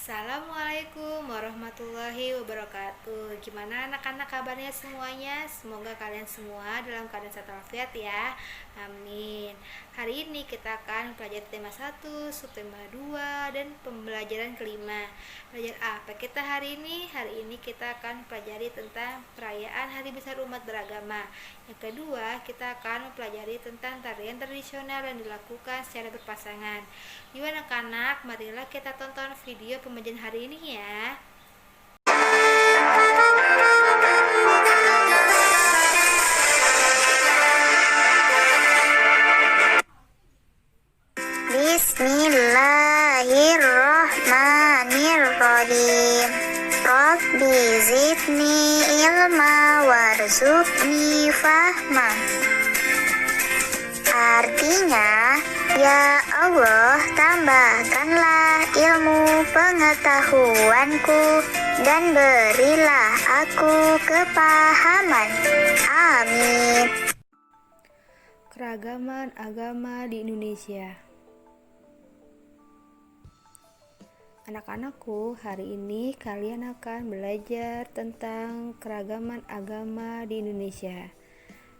Assalamualaikum warahmatullahi wabarakatuh. Gimana anak-anak kabarnya semuanya? Semoga kalian semua dalam keadaan sehat walafiat ya. Amin. Hari ini kita akan belajar tema 1, subtema 2 dan pembelajaran kelima. Belajar apa kita hari ini? Hari ini kita akan pelajari tentang perayaan Hari Besar Umat Beragama. Yang kedua, kita akan mempelajari tentang tarian tradisional yang dilakukan secara berpasangan. Yuk anak-anak, marilah kita tonton video pembelajaran hari ini ya. Bismillahirrahmanirrahim. Rabbi zidni ilma warzuqni fahma. Artinya, ya Allah, tambahkanlah ilmu pengetahuanku dan berilah aku kepahaman. Amin. Keragaman agama di Indonesia. Anak-anakku, hari ini kalian akan belajar tentang keragaman agama di Indonesia.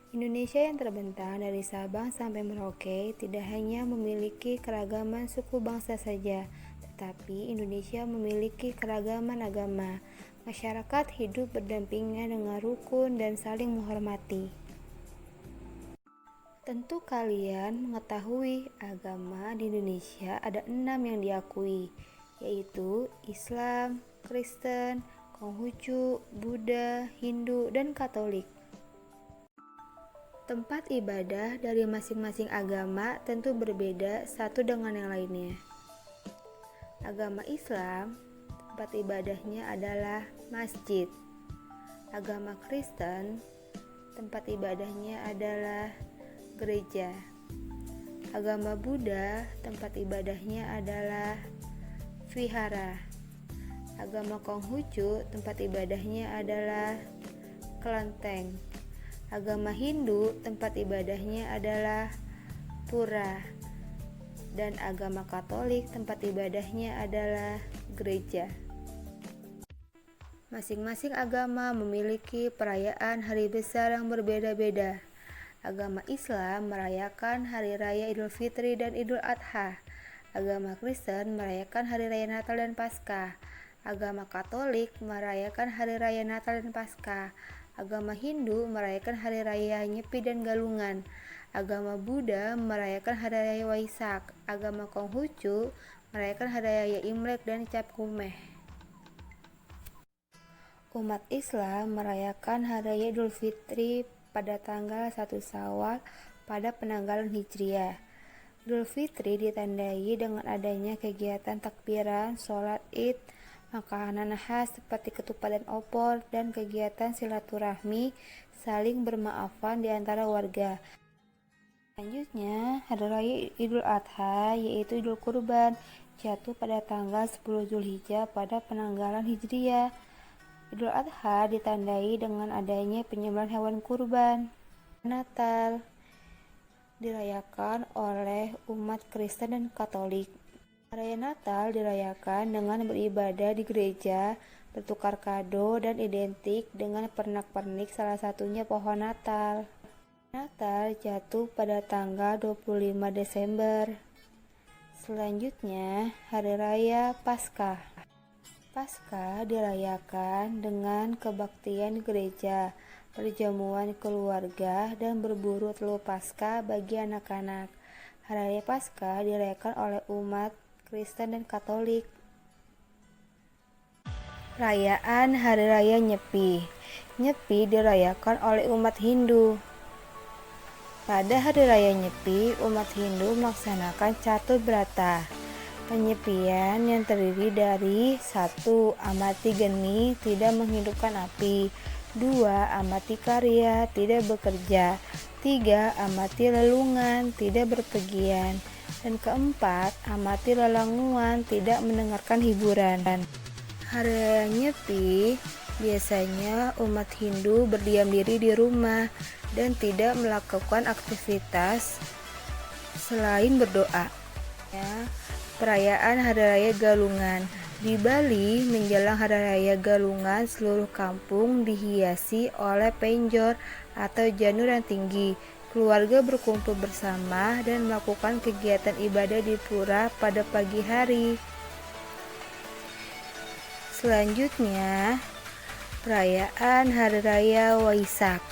Indonesia yang terbentang dari Sabang sampai Merauke tidak hanya memiliki keragaman suku bangsa saja, tetapi Indonesia memiliki keragaman agama. Masyarakat hidup berdampingan dengan rukun dan saling menghormati. Tentu kalian mengetahui agama di Indonesia ada 6 yang diakui, yaitu Islam, Kristen, Konghucu, Buddha, Hindu, dan Katolik. Tempat ibadah dari masing-masing agama tentu berbeda satu dengan yang lainnya. Agama Islam, tempat ibadahnya adalah masjid. Agama Kristen, tempat ibadahnya adalah gereja. Agama Buddha, tempat ibadahnya adalah vihara. Agama Konghucu, tempat ibadahnya adalah kelenteng. Agama Hindu, tempat ibadahnya adalah pura. Dan agama Katolik, tempat ibadahnya adalah gereja. Masing-masing agama memiliki perayaan hari besar yang berbeda-beda. Agama Islam merayakan Hari Raya Idul Fitri dan Idul Adha. Agama Kristen merayakan Hari Raya Natal dan Paskah. Agama Katolik merayakan Hari Raya Natal dan Paskah. Agama Hindu merayakan Hari Raya Nyepi dan Galungan. Agama Buddha merayakan Hari Raya Waisak. Agama Konghucu merayakan Hari Raya Imlek dan Cap Gomeh. Umat Islam merayakan Hari Raya Idul Fitri pada tanggal 1 Syawal pada penanggalan Hijriah. Idul Fitri ditandai dengan adanya kegiatan takbiran, sholat Id, makanan khas seperti ketupat dan opor, dan kegiatan silaturahmi saling bermaafan di antara warga. Selanjutnya, Hari Raya Idul Adha yaitu Idul Kurban jatuh pada tanggal 10 Zulhijjah pada penanggalan Hijriah. Idul Adha ditandai dengan adanya penyembelihan hewan kurban. Natal dirayakan oleh umat Kristen dan Katolik. Raya Natal dirayakan dengan beribadah di gereja, bertukar kado, dan identik dengan pernak-pernik salah satunya pohon Natal. Natal jatuh pada tanggal 25 Desember. Selanjutnya, Hari Raya Paskah. Paskah dirayakan dengan kebaktian gereja, perjamuan keluarga, dan berburu telur Paskah bagi anak-anak. Hari Raya Paskah dirayakan oleh umat Kristen dan Katolik. Perayaan Hari Raya Nyepi. Nyepi dirayakan oleh umat Hindu. Pada Hari Raya Nyepi, umat Hindu melaksanakan Catur Brata. Penyepian yang terdiri dari 1. Amati geni, tidak menghidupkan api. 2. Amati karya, tidak bekerja. 3. Amati lelungan, tidak berpergian. Dan keempat, amati lelanguan, tidak mendengarkan hiburan. Hari Raya Nyepi, biasanya umat Hindu berdiam diri di rumah dan tidak melakukan aktivitas selain berdoa. Ya, perayaan Hari Raya Galungan. Di Bali, menjelang Hari Raya Galungan, seluruh kampung dihiasi oleh penjor atau janur yang tinggi. Keluarga berkumpul bersama dan melakukan kegiatan ibadah di pura pada pagi hari. Selanjutnya, perayaan Hari Raya Waisak.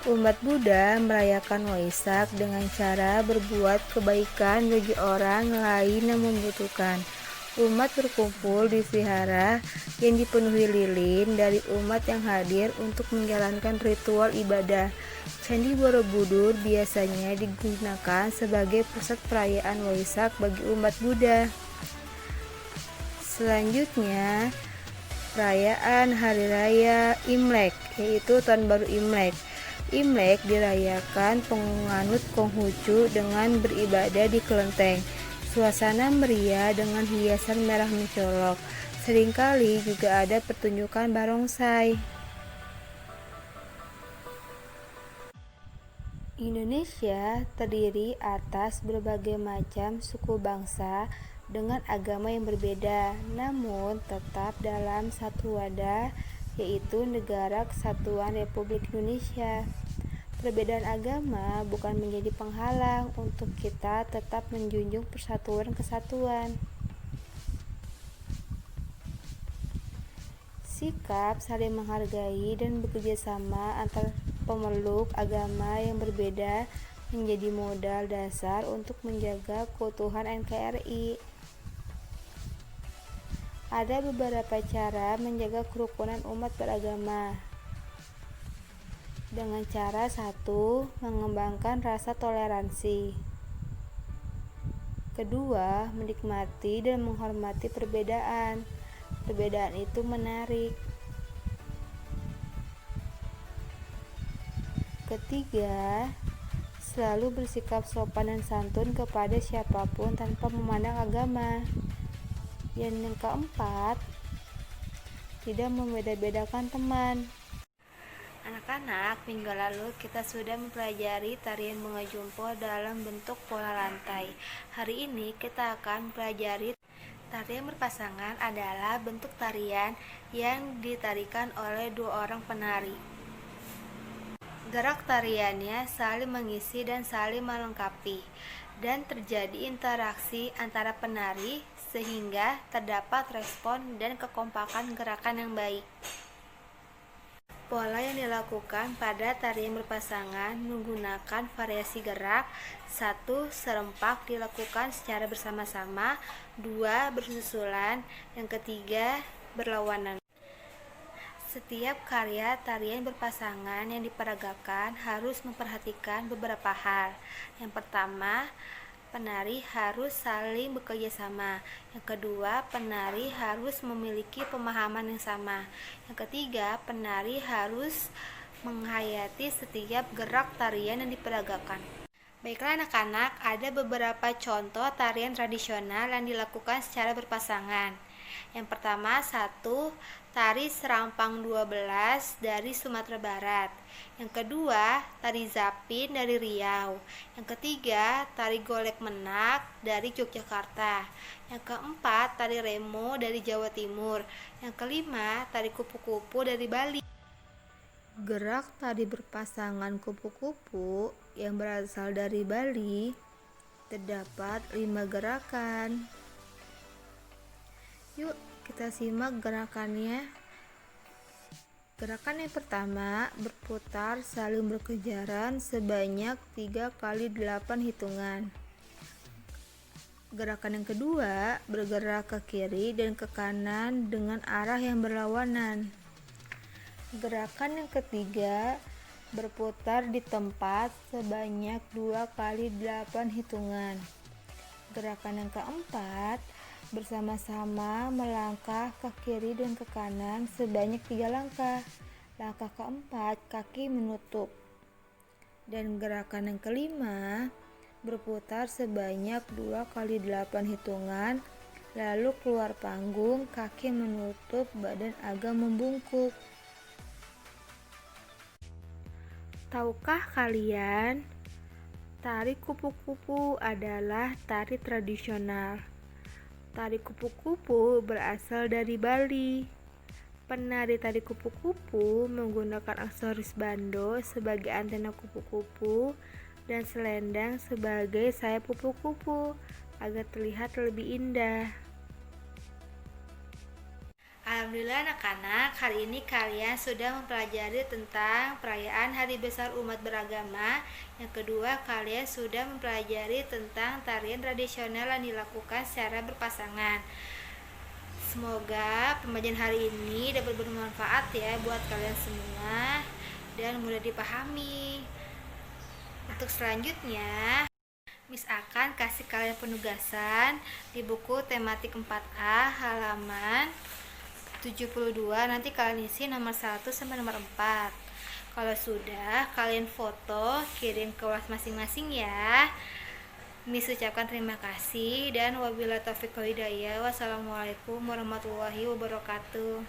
Umat Buddha merayakan Waisak dengan cara berbuat kebaikan bagi orang lain yang membutuhkan. Umat berkumpul di vihara yang dipenuhi lilin dari umat yang hadir untuk menjalankan ritual ibadah. Candi Borobudur biasanya digunakan sebagai pusat perayaan Waisak bagi umat Buddha. Selanjutnya, perayaan Hari Raya Imlek, yaitu Tahun Baru Imlek. Imlek dirayakan penganut Konghucu dengan beribadah di kelenteng. Suasana meriah dengan hiasan merah mencolok. Seringkali juga ada pertunjukan barongsai. Indonesia terdiri atas berbagai macam suku bangsa dengan agama yang berbeda, namun tetap dalam satu wadah, yaitu Negara Kesatuan Republik Indonesia. Perbedaan agama bukan menjadi penghalang untuk kita tetap menjunjung persatuan kesatuan. Sikap saling menghargai dan bekerja sama antar pemeluk agama yang berbeda menjadi modal dasar untuk menjaga keutuhan NKRI. Ada beberapa cara menjaga kerukunan umat beragama. Dengan cara satu, mengembangkan rasa toleransi. Kedua, menikmati dan menghormati perbedaan. Perbedaan itu menarik. Ketiga, selalu bersikap sopan dan santun kepada siapapun tanpa memandang agama. Dan yang keempat, tidak membeda-bedakan teman. Anak-anak, minggu lalu kita sudah mempelajari tarian bunga jumpo dalam bentuk pola lantai. Hari ini kita akan mempelajari tarian berpasangan adalah bentuk tarian yang ditarikan oleh dua orang penari. Gerak tariannya saling mengisi dan saling melengkapi, dan terjadi interaksi antara penari sehingga terdapat respon dan kekompakan gerakan yang baik. Pola yang dilakukan pada tarian berpasangan menggunakan variasi gerak. 1. Serempak dilakukan secara bersama-sama. 2. Bersusulan. Yang ketiga, berlawanan. Setiap karya tarian berpasangan yang diperagakan harus memperhatikan beberapa hal. Yang pertama, penari harus saling bekerja sama. Yang kedua, penari harus memiliki pemahaman yang sama. Yang ketiga, penari harus menghayati setiap gerak tarian yang diperagakan. Baiklah anak-anak, ada beberapa contoh tarian tradisional yang dilakukan secara berpasangan. Yang pertama, 1. Tari Serampang 12 dari Sumatera Barat. Yang kedua, tari Zapin dari Riau. Yang ketiga, tari Golek Menak dari Yogyakarta. Yang keempat, tari Remo dari Jawa Timur. Yang kelima, tari Kupu-Kupu dari Bali. Gerak tari berpasangan kupu-kupu yang berasal dari Bali terdapat 5 gerakan. Yuk kita simak gerakannya. Gerakan yang pertama, berputar saling berkejaran sebanyak 3 kali 8 hitungan. Gerakan yang kedua, bergerak ke kiri dan ke kanan dengan arah yang berlawanan. Gerakan yang ketiga, berputar di tempat sebanyak 2 kali 8 hitungan. Gerakan yang keempat, bersama-sama melangkah ke kiri dan ke kanan sebanyak 3 langkah. Langkah keempat, kaki menutup. Dan gerakan yang kelima, berputar sebanyak 2 kali 8 hitungan, lalu keluar panggung, kaki menutup, badan agak membungkuk. Tahukah kalian, tari kupu-kupu adalah tari tradisional. Tari kupu-kupu berasal dari Bali. Penari tari kupu-kupu menggunakan aksesoris bando sebagai antena kupu-kupu dan selendang sebagai sayap kupu-kupu agar terlihat lebih indah. Alhamdulillah anak-anak, hari ini kalian sudah mempelajari tentang perayaan Hari Besar Umat Beragama. Yang kedua, kalian sudah mempelajari tentang tarian tradisional yang dilakukan secara berpasangan. Semoga pembelajaran hari ini dapat bermanfaat ya buat kalian semua dan mudah dipahami. Untuk selanjutnya, Miss akan kasih kalian penugasan di buku tematik 4A halaman 72. Nanti kalian isi nomor 1 sampai nomor 4. Kalau sudah, kalian foto, kirim ke kelas masing-masing ya. Miss ucapkan terima kasih dan wabillahi taufiq wal hidayah. Wassalamualaikum warahmatullahi wabarakatuh.